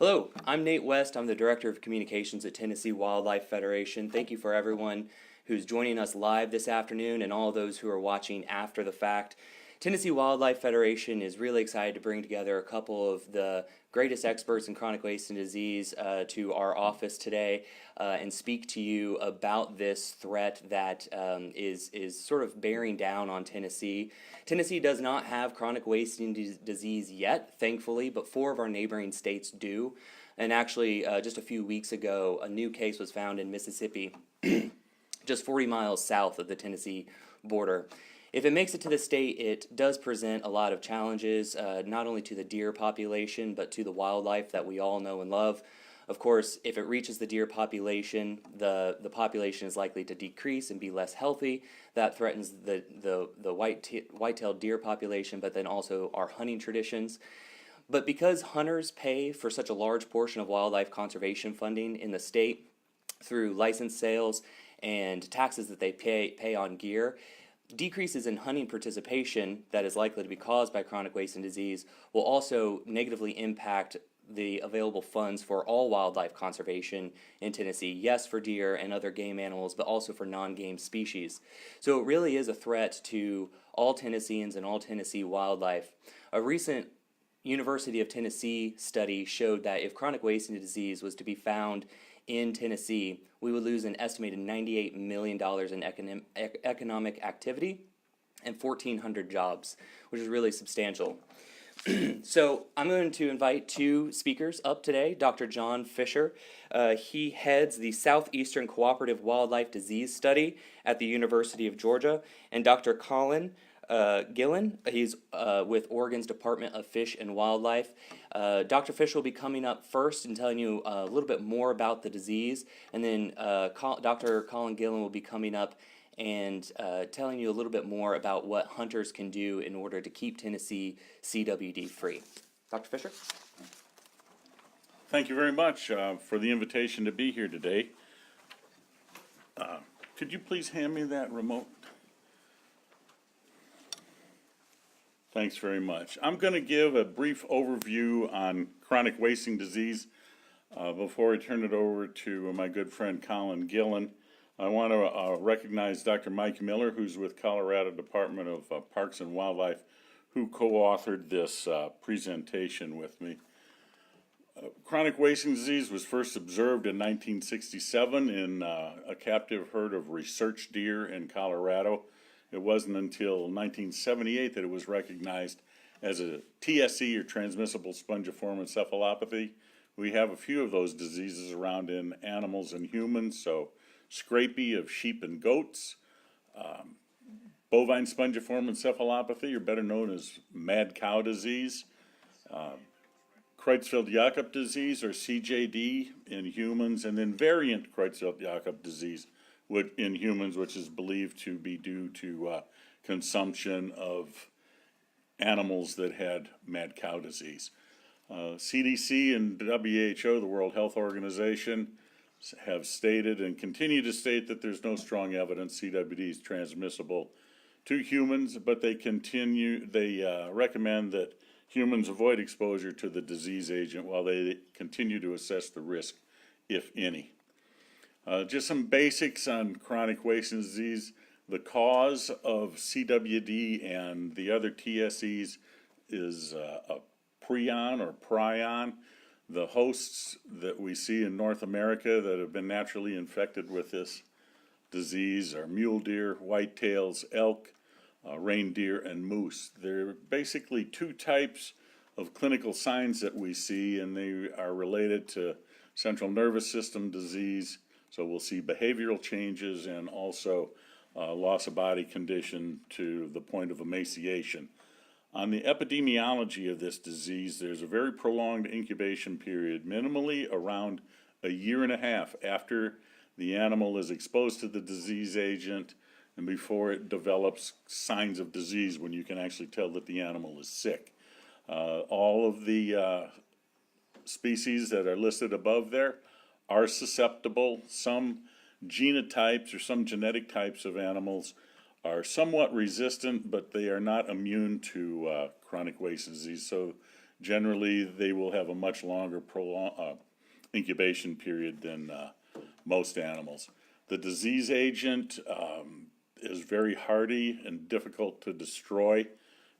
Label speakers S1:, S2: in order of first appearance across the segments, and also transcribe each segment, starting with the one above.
S1: Hello, I'm Nate West. I'm the Director of Communications at Tennessee Wildlife Federation. Thank you for everyone who's joining us live this afternoon and all those who are watching after the fact. Tennessee Wildlife Federation is really excited to bring together a couple of the greatest experts in chronic wasting disease to our office today and speak to you about this threat that is sort of bearing down on Tennessee. Tennessee does not have chronic wasting disease yet, thankfully, but 4 of our neighboring states do. And actually, just a few weeks ago, a new case was found in Mississippi, just 40 miles south of the Tennessee border. If it makes it to the state, it does present a lot of challenges, not only to the deer population, but to the wildlife that we all know and love. Of course, if it reaches the deer population, the population is likely to decrease and be less healthy. That threatens the white-tailed deer population, but then also our hunting traditions. But because hunters pay for such a large portion of wildlife conservation funding in the state through license sales and taxes that they pay on gear, decreases in hunting participation that is likely to be caused by chronic wasting disease will also negatively impact the available funds for all wildlife conservation in Tennessee. Yes, for deer and other game animals, but also for non-game species. So it really is a threat to all Tennesseans and all Tennessee wildlife. A recent University of Tennessee study showed that if chronic wasting disease was to be found in Tennessee, we would lose an estimated $98 million in economic activity and 1,400 jobs, which is really substantial. So I'm going to invite 2 speakers up today. Dr. John Fisher, he heads the Southeastern Cooperative Wildlife Disease Study at the University of Georgia, and Dr. Colin Gillen, he's with Oregon's Department of Fish and Wildlife. Dr. Fisher will be coming up first and telling you a little bit more about the disease, and then Dr. Colin Gillen will be coming up and telling you a little bit more about what hunters can do in order to keep Tennessee CWD free. Dr. Fisher?
S2: Thank you very much for the invitation to be here today. Could you please hand me that remote? Thanks very much. I'm going to give a brief overview on chronic wasting disease before I turn it over to my good friend Colin Gillen. I want to recognize Dr. Mike Miller, who's with Colorado Department of Parks and Wildlife, who co-authored this presentation with me. Chronic wasting disease was first observed in 1967 in a captive herd of research deer in Colorado. It wasn't until 1978 that it was recognized as a TSE, or transmissible spongiform encephalopathy. We have a few of those diseases around in animals and humans, so scrapie of sheep and goats, bovine spongiform encephalopathy, or better known as mad cow disease, Creutzfeldt-Jakob disease, or CJD, in humans, and then variant Creutzfeldt-Jakob disease in humans, which is believed to be due to consumption of animals that had mad cow disease. CDC and WHO, the World Health Organization, have stated and continue to state that there's no strong evidence CWD is transmissible to humans, but they recommend that humans avoid exposure to the disease agent while they continue to assess the risk, if any. Just some basics on chronic wasting disease. The cause of CWD and the other TSEs is a prion or prion. The hosts that we see in North America that have been naturally infected with this disease are mule deer, whitetails, elk, reindeer, and moose. There are basically 2 types of clinical signs that we see, and they are related to central nervous system disease. So we'll see behavioral changes and also loss of body condition to the point of emaciation. On the epidemiology of this disease, there's a very prolonged incubation period, minimally around a year and a half after the animal is exposed to the disease agent and before it develops signs of disease, when you can actually tell that the animal is sick. All of the species that are listed above there are susceptible. Some genotypes or some genetic types of animals are somewhat resistant, but they are not immune to chronic wasting disease. So generally they will have a much longer incubation period than most animals. The disease agent is very hardy and difficult to destroy,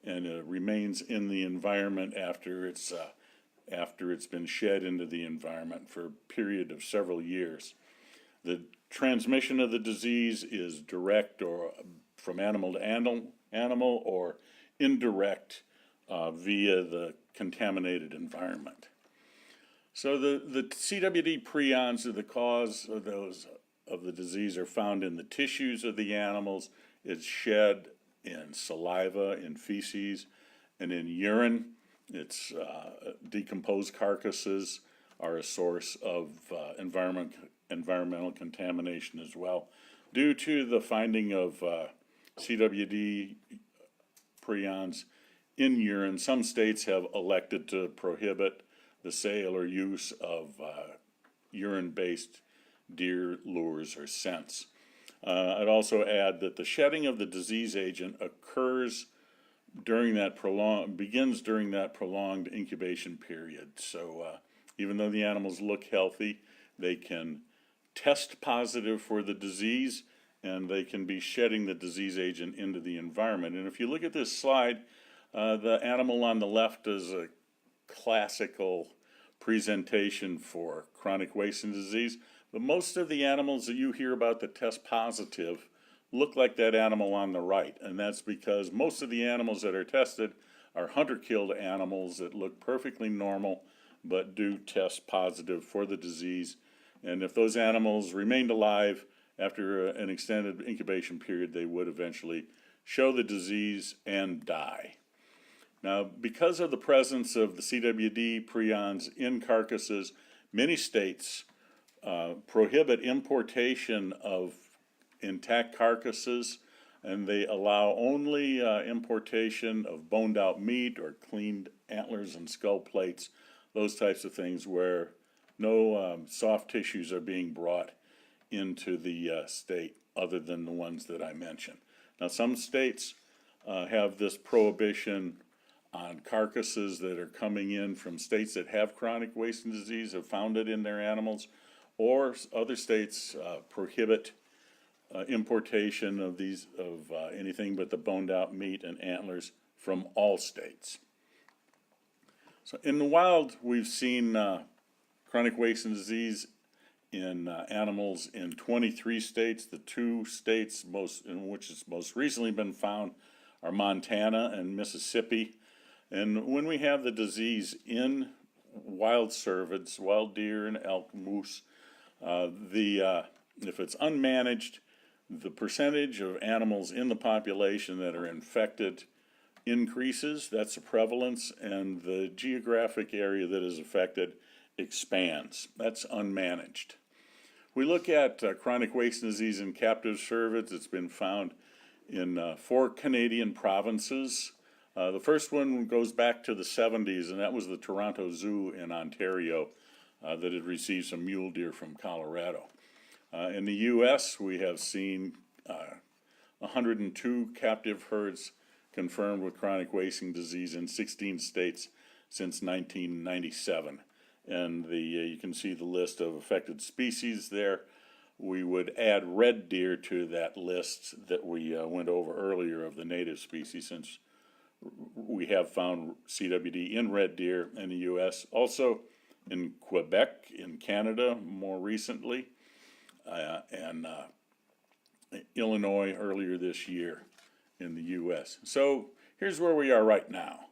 S2: and it remains in the environment after it's been shed into the environment for a period of several years. The transmission of the disease is direct or from animal to animal, or indirect via the contaminated environment. So the CWD prions are the cause of the disease are found in the tissues of the animals. It's shed in saliva, in feces, and in urine. It's decomposed carcasses are a source of environmental contamination as well. Due to the finding of CWD prions in urine, some states have elected to prohibit the sale or use of urine-based deer lures or scents. I'd also add that the shedding of the disease agent begins during that prolonged incubation period. So even though the animals look healthy, they can test positive for the disease, and they can be shedding the disease agent into the environment. And if you look at this slide, the animal on the left is a classical presentation for chronic wasting disease. But most of the animals that you hear about that test positive look like that animal on the right. And that's because most of the animals that are tested are hunter-killed animals that look perfectly normal but do test positive for the disease. And if those animals remained alive after an extended incubation period, they would eventually show the disease and die. Now, because of the presence of the CWD prions in carcasses, many states prohibit importation of intact carcasses, and they allow only importation of boned out meat or cleaned antlers and skull plates, those types of things where no soft tissues are being brought into the state other than the ones that I mentioned. Now, some states have this prohibition on carcasses that are coming in from states that have chronic wasting disease, have found it in their animals, or other states prohibit importation of anything but the boned out meat and antlers from all states. So in the wild, we've seen chronic wasting disease in animals in 23 states. The two states in which it's most recently been found are Montana and Mississippi. And when we have the disease in wild cervids, wild deer and elk, moose, if it's unmanaged, the percentage of animals in the population that are infected increases. That's the prevalence, and the geographic area that is affected expands. That's unmanaged. We look at chronic wasting disease in captive cervids. It's been found in 4 Canadian provinces. The first one goes back to the 70s, and that was the Toronto Zoo in Ontario that had received some mule deer from Colorado. In the U.S., we have seen 102 captive herds confirmed with chronic wasting disease in 16 states since 1997. And you can see the list of affected species there. We would add red deer to that list that we went over earlier of the native species, since we have found CWD in red deer in the U.S., also in Quebec, in Canada more recently, and Illinois earlier this year in the U.S. So here's where we are right now.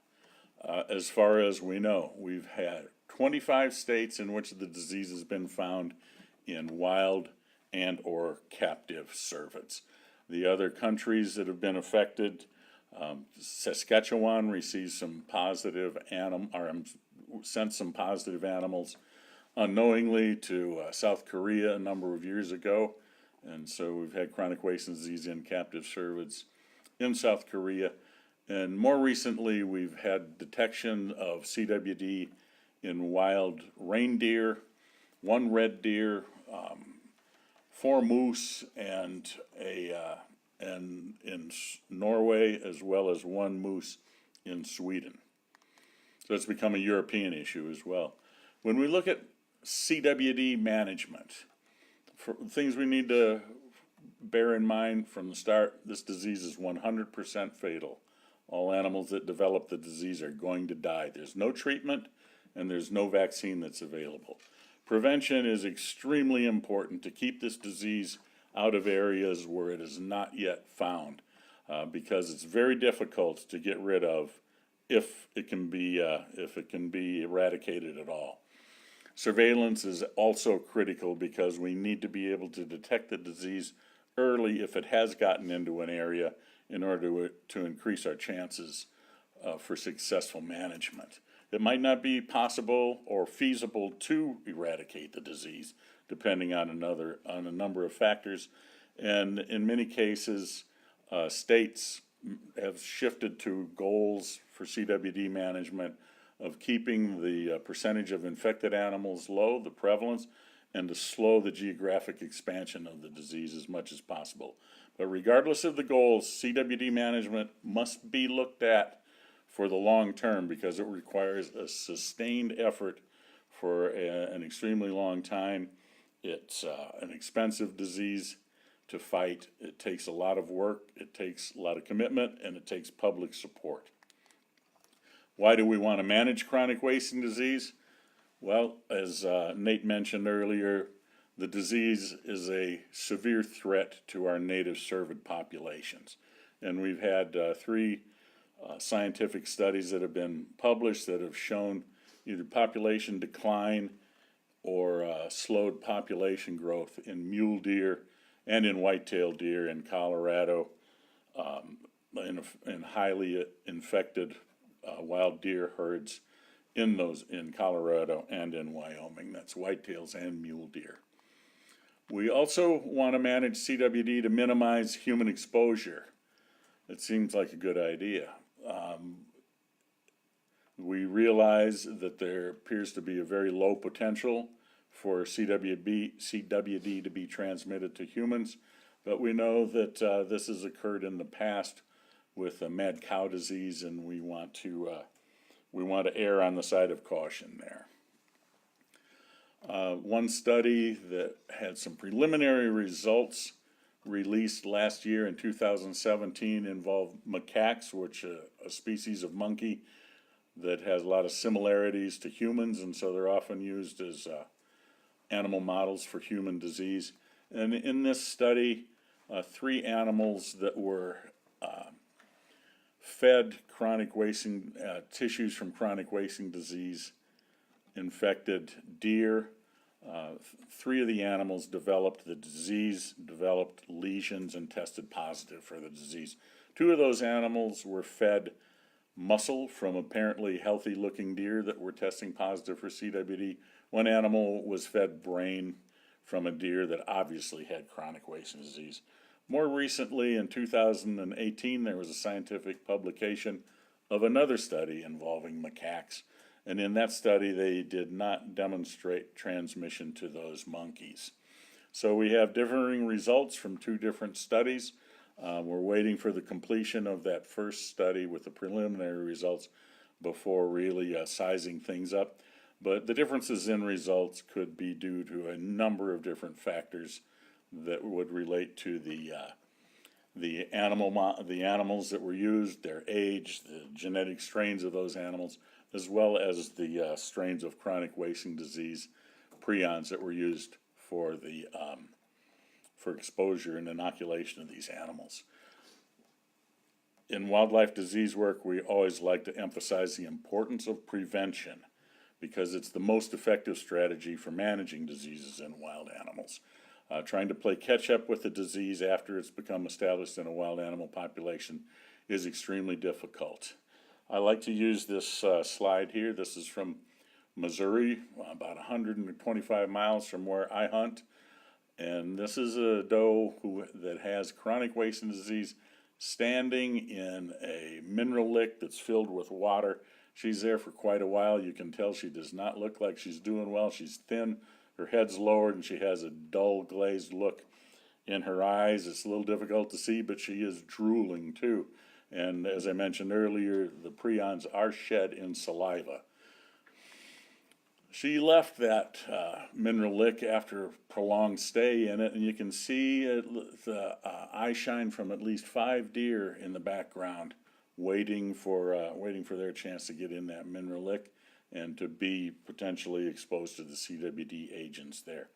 S2: As far as we know, we've had 25 states in which the disease has been found in wild and or captive cervids. The other countries that have been affected, Saskatchewan received some positive sent some positive animals unknowingly to South Korea a number of years ago, and so we've had chronic wasting disease in captive cervids in South Korea. And more recently, we've had detection of CWD in wild reindeer, 1 red deer, 4 moose, and in Norway, as well as 1 moose in Sweden. So it's become a European issue as well. When we look at CWD management, for things we need to bear in mind from the start, this disease is 100% fatal. All animals that develop the disease are going to die. There's no treatment and there's no vaccine that's available. Prevention is extremely important to keep this disease out of areas where it is not yet found, because it's very difficult to get rid of if it can be eradicated at all. Surveillance is also critical because we need to be able to detect the disease early if it has gotten into an area in order to increase our chances for successful management. It might not be possible or feasible to eradicate the disease, depending on a number of factors, and in many cases, states have shifted to goals for CWD management of keeping the percentage of infected animals low, the prevalence, and to slow the geographic expansion of the disease as much as possible. But regardless of the goals, CWD management must be looked at for the long term because it requires a sustained effort for an extremely long time. It's an expensive disease to fight. It takes a lot of work, it takes a lot of commitment, and it takes public support. Why do we want to manage chronic wasting disease? Well, as Nate mentioned earlier, the disease is a severe threat to our native cervid populations. And we've had 3 scientific studies that have been published that have shown either population decline or slowed population growth in mule deer and in white-tailed deer in Colorado, in highly infected wild deer herds in Colorado and in Wyoming. That's whitetails and mule deer. We also want to manage CWD to minimize human exposure. It seems like a good idea. We realize that there appears to be a very low potential for CWD to be transmitted to humans, but we know that this has occurred in the past with mad cow disease, and we want to err on the side of caution there. One study that had some preliminary results released last year in 2017 involved macaques, which a species of monkey that has a lot of similarities to humans, and so they're often used as animal models for human disease. And in this study, 3 animals that were fed chronic wasting tissues from chronic wasting disease infected deer. 3 of the animals developed the disease, developed lesions, and tested positive for the disease. 2 of those animals were fed muscle from apparently healthy looking deer that were testing positive for CWD. 1 animal was fed brain from a deer that obviously had chronic wasting disease. More recently, in 2018, there was a scientific publication of another study involving macaques, and in that study they did not demonstrate transmission to those monkeys. So we have differing results from 2 different studies. We're waiting for the completion of that first study with the preliminary results before really sizing things up. But the differences in results could be due to a number of different factors that would relate to the animals that were used, their age, the genetic strains of those animals, as well as the strains of chronic wasting disease prions that were used for exposure and inoculation of these animals. In wildlife disease work, we always like to emphasize the importance of prevention because it's the most effective strategy for managing diseases in wild animals. Trying to play catch up with the disease after it's become established in a wild animal population is extremely difficult. I like to use this slide here. This is from Missouri, about 125 miles from where I hunt. And this is a doe that has chronic wasting disease standing in a mineral lick that's filled with water. She's there for quite a while. You can tell she does not look like she's doing well. She's thin, her head's lowered, and she has a dull glazed look in her eyes. It's a little difficult to see, but she is drooling too. And as I mentioned earlier, the prions are shed in saliva. She left that mineral lick after a prolonged stay in it, and you can see the eye shine from at least 5 deer in the background, waiting for their chance to get in that mineral lick and to be potentially exposed to the CWD agents there.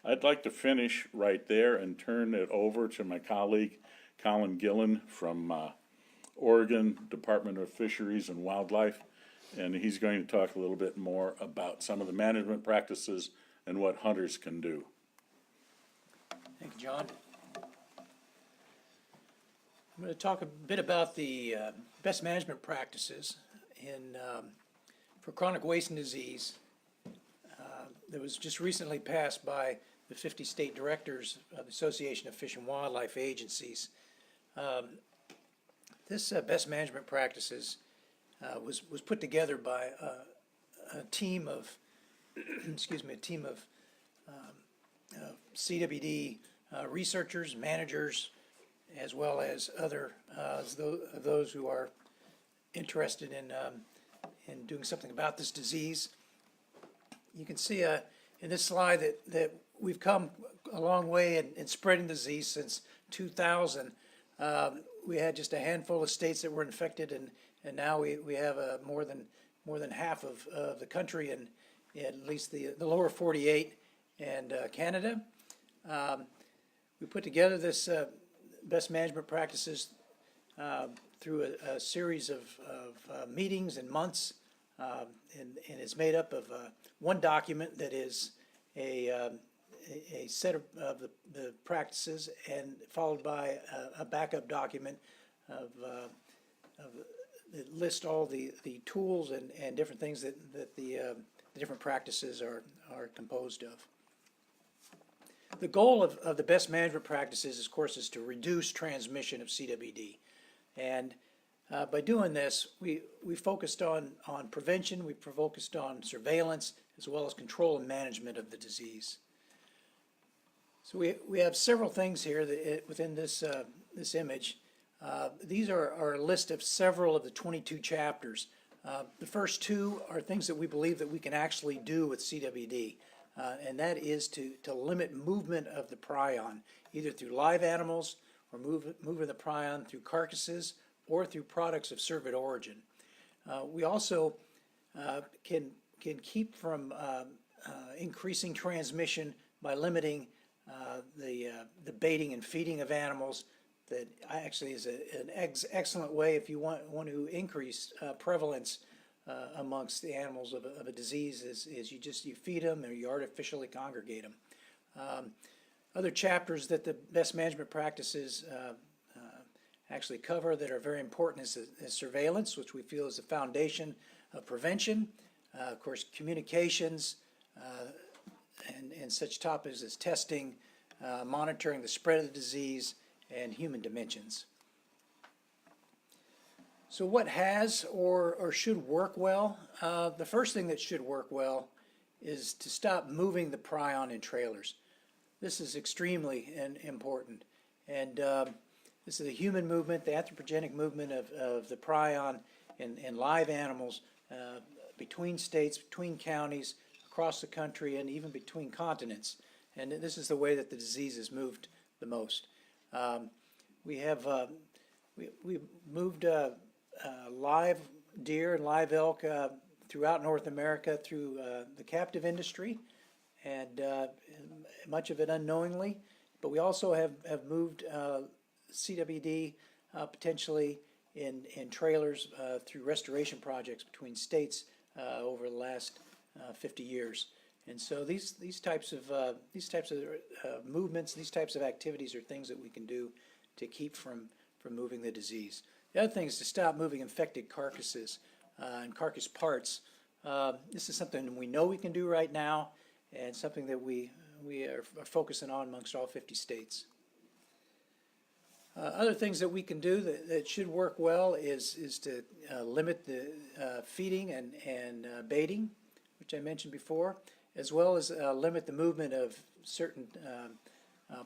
S2: I'd like to finish right there and turn it over to my colleague Colin Gillen from Oregon Department of Fisheries and Wildlife, and he's going to talk a little bit more about some of the management practices and what hunters can do.
S3: Thank you, John. I'm going to talk a bit about the best management practices for chronic wasting disease that was just recently passed by the 50 state directors of the Association of Fish and Wildlife Agencies. This best management practices was put together by a team of CWD researchers, managers, as well as other those who are interested in doing something about this disease. You can see in this slide that we've come a long way in spreading the disease since 2000. We had just a handful of states that were infected, and now we have more than half of the country, and at least the lower 48 and Canada. We put together this best management practices through a series of meetings and months, and it's made up of one document that is a set of the practices, and followed by a backup document that lists all the tools and different things that the different practices are composed of. The goal of the best management practices, of course, is to reduce transmission of CWD. And by doing this, we focused on prevention, we focused on surveillance, as well as control and management of the disease. So we have several things here within this image. These are a list of several of the 22 chapters. The first two are things that we believe that we can actually do with CWD, and that is to limit movement of the prion, either through live animals or moving the prion through carcasses or through products of cervid origin. We also can keep from increasing transmission by limiting the baiting and feeding of animals. That actually is an excellent way if you want to increase prevalence amongst the animals of a disease. Is you feed them or you artificially congregate them. Other chapters that the best management practices actually cover that are very important is surveillance, which we feel is the foundation of prevention. Of course, communications and such topics as testing, monitoring the spread of the disease, and human dimensions. So what has or should work well? The first thing that should work well is to stop moving the prion in trailers. This is extremely important. And this is the human movement, the anthropogenic movement of the prion in live animals between states, between counties, across the country, and even between continents. And this is the way that the disease is moved the most. We moved live deer and live elk throughout North America through the captive industry, and much of it unknowingly. But we also have moved CWD potentially in trailers through restoration projects between states over the last 50 years. And so these types of movements, these types of activities are things that we can do to keep from moving the disease. The other thing is to stop moving infected carcasses and carcass parts. This is something we know we can do right now, and something that we are focusing on amongst all 50 states. Other things that we can do that should work well is to limit the feeding and baiting, which I mentioned before, as well as limit the movement of certain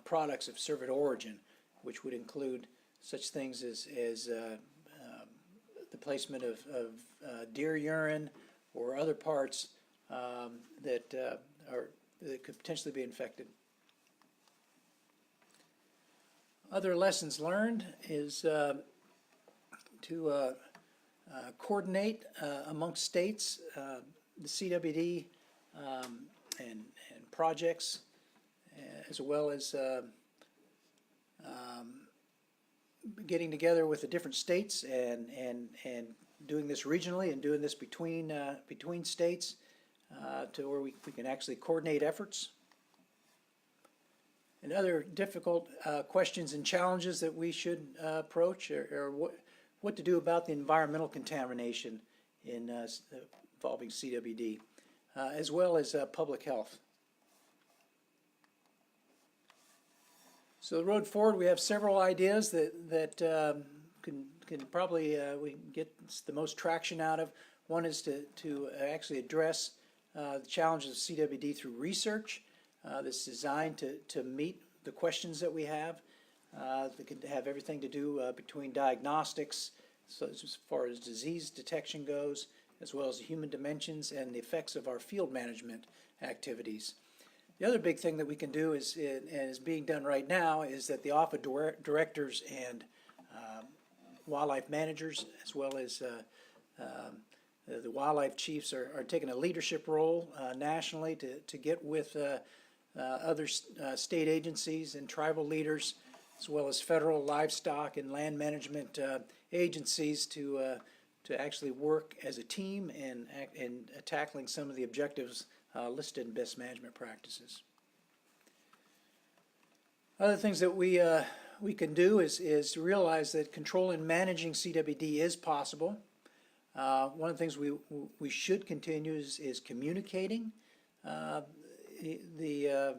S3: products of cervid origin, which would include such things as placement of deer urine or other parts that could potentially be infected. Other lessons learned is to coordinate amongst states, the CWD and projects, as well as getting together with the different states and doing this regionally and doing this between states to where we can actually coordinate efforts. And other difficult questions and challenges that we should approach are what to do about the environmental contamination involving CWD, as well as public health. So the road forward, we have several ideas that can probably we can get the most traction out of. One is to actually address the challenges of CWD through research that's designed to meet the questions that we have. That can have everything to do between diagnostics, so as far as disease detection goes, as well as the human dimensions and the effects of our field management activities. The other big thing that we can do is being done right now, is that the office directors and wildlife managers, as well as the wildlife chiefs, are taking a leadership role nationally to get with other state agencies and tribal leaders, as well as federal livestock and land management agencies to actually work as a team and tackling some of the objectives listed in best management practices. Other things that we can do is realize that controlling and managing CWD is possible. One of the things we should continue is communicating the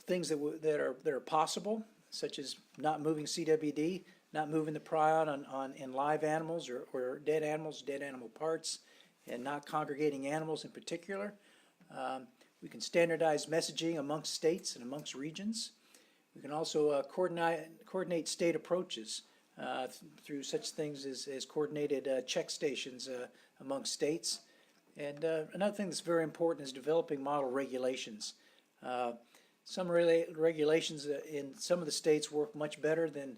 S3: things that are possible, such as not moving CWD, not moving the prion in live animals or dead animals, dead animal parts, and not congregating animals in particular. We can standardize messaging amongst states and amongst regions. We can also coordinate state approaches through such things as coordinated check stations amongst states. And another thing that's very important is developing model regulations. Some regulations in some of the states work much better than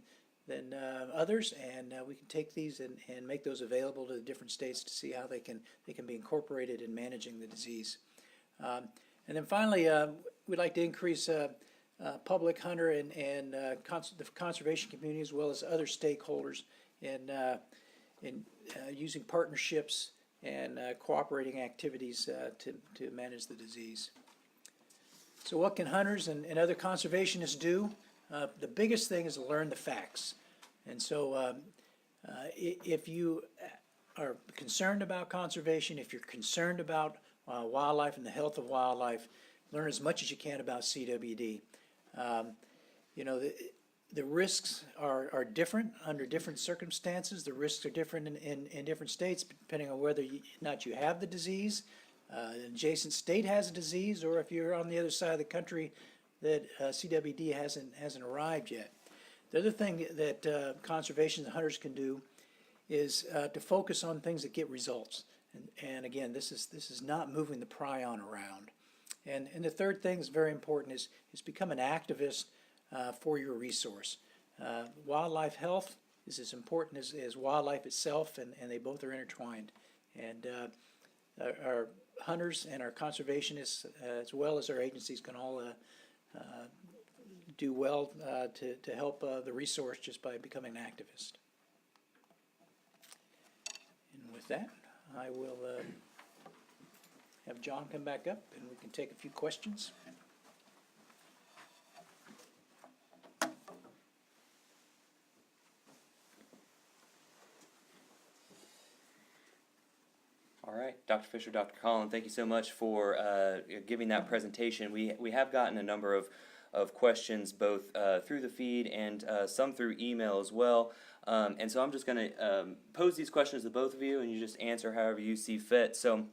S3: others, and we can take these and make those available to the different states to see how they can be incorporated in managing the disease. And then finally, we'd like to increase public hunter and the conservation community, as well as other stakeholders in using partnerships and cooperating activities to manage the disease. So what can hunters and other conservationists do? The biggest thing is to learn the facts. And so if you are concerned about conservation, if you're concerned about wildlife and the health of wildlife, learn as much as you can about CWD. You know, the risks are different under different circumstances. The risks are different in different states, depending on whether or not you have the disease, an adjacent state has a disease, or if you're on the other side of the country that CWD hasn't arrived yet. The other thing that conservation and hunters can do is to focus on things that get results. And again, this is not moving the prion around. And the third thing that's very important is become an activist for your resource. Wildlife health is as important as wildlife itself, and they both are intertwined. And our hunters and our conservationists, as well as our agencies, can all do well to help the resource just by becoming an activist. And with that, I will have John come back up and we can take a few questions.
S1: All right, Dr. Fisher, Dr. Collin, thank you so much for giving that presentation. We have gotten a number of questions both through the feed and some through email as well. And so I'm just going to pose these questions to both of you, and you just answer however you see fit. So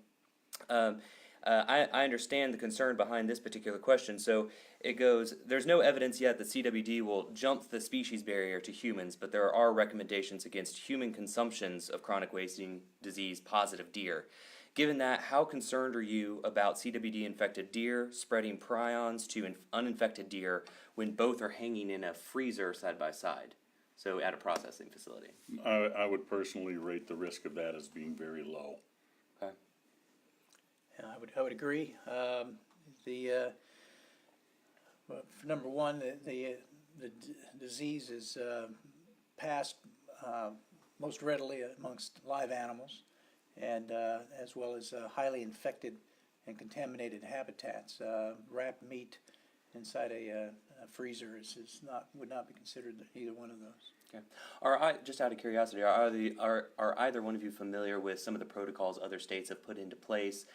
S1: I understand the concern behind this particular question. So it goes, there's no evidence yet that CWD will jump the species barrier to humans, but there are recommendations against human consumptions of chronic wasting disease positive deer. Given that, how concerned are you about CWD infected deer spreading prions to uninfected deer when both are hanging in a freezer side by side? So at a processing facility.
S2: I would personally rate the risk of that as being very low.
S1: Okay.
S3: And I would agree. Well, for number one, the disease is passed most readily amongst live animals, and as well as highly infected and contaminated habitats. Wrapped meat inside a freezer would not be considered either one of those.
S1: Okay. Just out of curiosity, are either one of you familiar with some of the protocols other states have put into place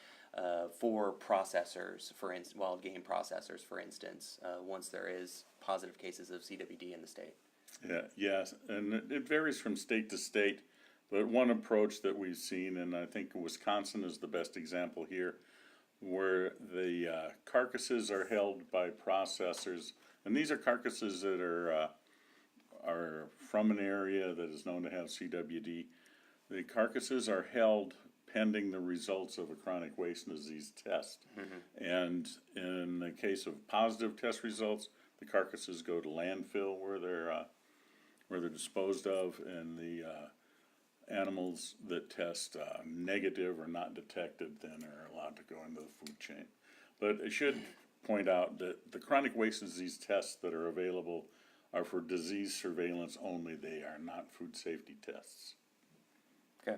S1: for processors, for instance, wild game processors, for instance, once there is positive cases of CWD in the state?
S2: Yes, and it varies from state to state, but one approach that we've seen, and I think Wisconsin is the best example here, where the carcasses are held by processors, and these are carcasses that are from an area that is known to have CWD. The carcasses are held pending the results of a chronic wasting disease test. And in the case of positive test results, the carcasses go to landfill where they're disposed of, and the animals that test negative or not detected then are allowed to go into the food chain. But I should point out that the chronic wasting disease tests that are available are for disease surveillance only. They are not food safety tests.
S1: Okay.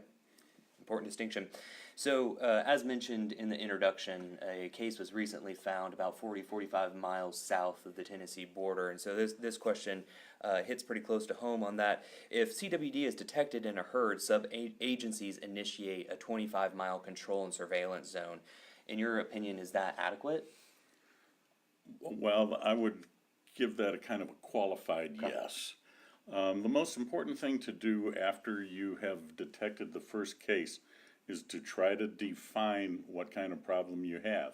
S1: Important distinction. So, as mentioned in the introduction, a case was recently found about 45 miles south of the Tennessee border. And so this question hits pretty close to home on that. If CWD is detected in a herd, sub-agencies initiate a 25-mile control and surveillance zone. In your opinion, is that adequate?
S2: Well, I would give that a kind of a qualified yes. The most important thing to do after you have detected the first case is to try to define what kind of problem you have.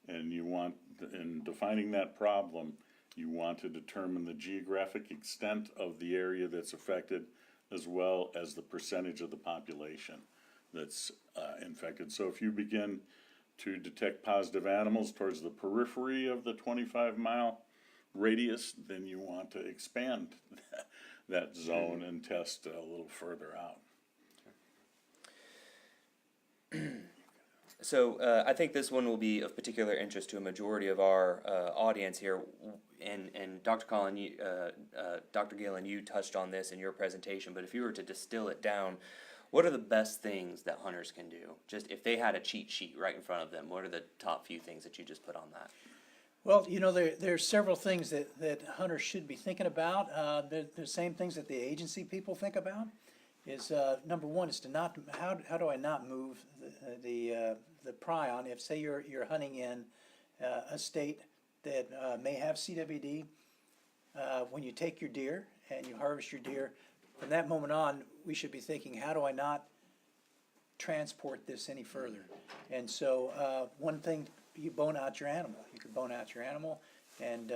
S2: And in defining that problem, you want to determine the geographic extent of the area that's affected, as well as the percentage of the population that's infected. So if you begin to detect positive animals towards the periphery of the 25-mile radius, then you want to expand that zone and test a little further out.
S1: So I think this one will be of particular interest to a majority of our audience here. And Dr. Dr. Gillen, you touched on this in your presentation, but if you were to distill it down, what are the best things that hunters can do? Just if they had a cheat sheet right in front of them, what are the top few things that you just put on that?
S3: Well, there's several things that hunters should be thinking about. The same things that the agency people think about is number one is to not how do I not move the prion if, say, you're hunting in a state that may have CWD. When you take your deer and you harvest your deer, from that moment on, we should be thinking, how do I not transport this any further? And so one thing, you bone out your animal. You could bone out your animal and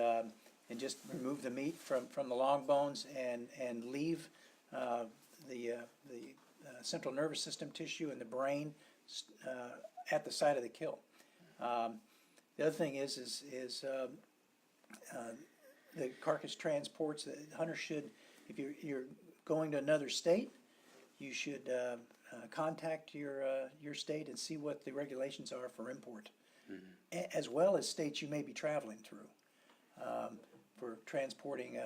S3: just remove the meat from the long bones and leave the central nervous system tissue and the brain at the site of the kill. The other thing is the carcass transports. The hunter should, if you're going to another state, you should contact your state and see what the regulations are for import, as well as states you may be traveling through for transporting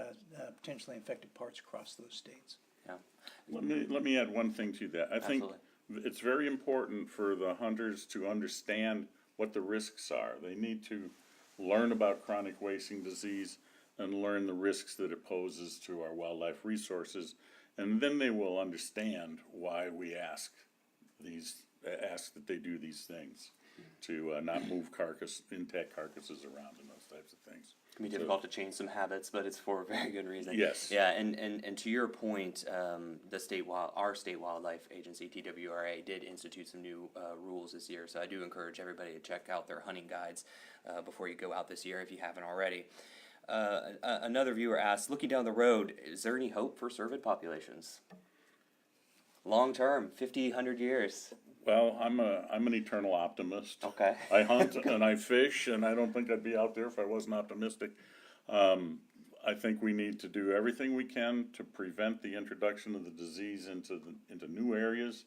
S3: potentially infected parts across those states.
S1: Yeah.
S2: Let me add one thing to that. I think it's very important for the hunters to understand what the risks are. They need to learn about chronic wasting disease and learn the risks that it poses to our wildlife resources, and then they will understand why we ask that they do these things to not move intact carcasses around in those those types of things.
S1: It can be difficult to change some habits, but it's for a very good reason.
S2: Yes.
S1: Yeah, and to your point, our state wildlife agency, TWRA, did institute some new rules this year. So I do encourage everybody to check out their hunting guides before you go out this year if you haven't already. Another viewer asked, looking down the road, is there any hope for cervid populations? Long term, 50, 100 years.
S2: Well, I'm an eternal optimist.
S1: Okay.
S2: I hunt and I fish, and I don't think I'd be out there if I wasn't optimistic. I think we need to do everything we can to prevent the introduction of the disease into new areas,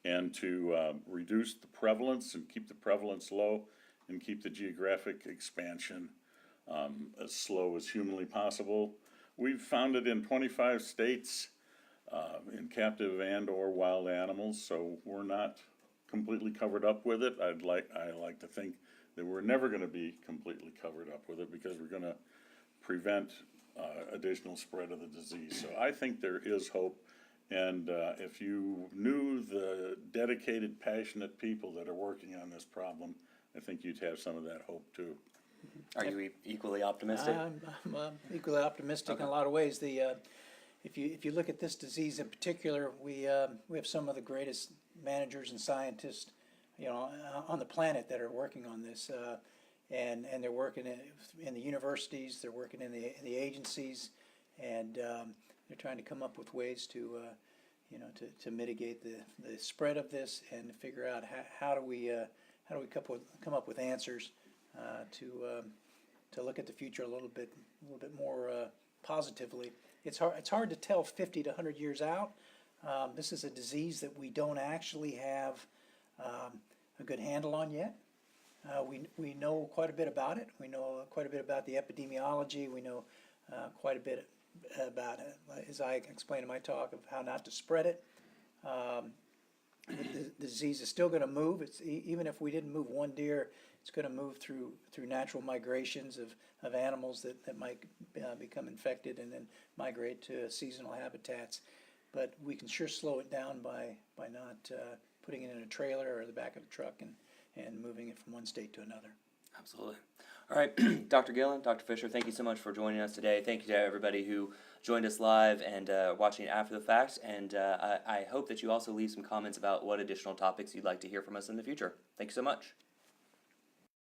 S2: and to reduce the prevalence and keep the prevalence low, and keep the geographic expansion as slow as humanly possible. We've found it in 25 states in captive and or wild animals, so we're not completely covered up with it. I like to think that we're never going to be completely covered up with it, because we're going to prevent additional spread of the disease. So I think there is hope, and if you knew the dedicated, passionate people that are working on this problem, I think you'd have some of that hope too.
S1: Are you equally optimistic?
S3: I'm equally optimistic in a lot of ways. If you look at this disease in particular, we have some of the greatest managers and scientists, on the planet that are working on this, and they're working in the universities, they're working in the agencies, and they're trying to come up with ways to mitigate the spread of this, and to figure out how do we come up with answers to look at the future a little bit more positively. It's hard to tell 50 to 100 years out. This is a disease that we don't actually have a good handle on yet. We know quite a bit about it. We know quite a bit about the epidemiology. We know quite a bit about, as I explained in my talk, of how not to spread it. The disease is still going to move. Even if we didn't move one deer, it's going to move through natural migrations of animals that might become infected and then migrate to seasonal habitats. But we can sure slow it down by not putting it in a trailer or the back of a truck and moving it from one state to another.
S1: Absolutely. All right, Dr. Gillen, Dr. Fisher, thank you so much for joining us today. Thank you to everybody who joined us live and watching after the fact. And I hope that you also leave some comments about what additional topics you'd like to hear from us in the future. Thank you so much.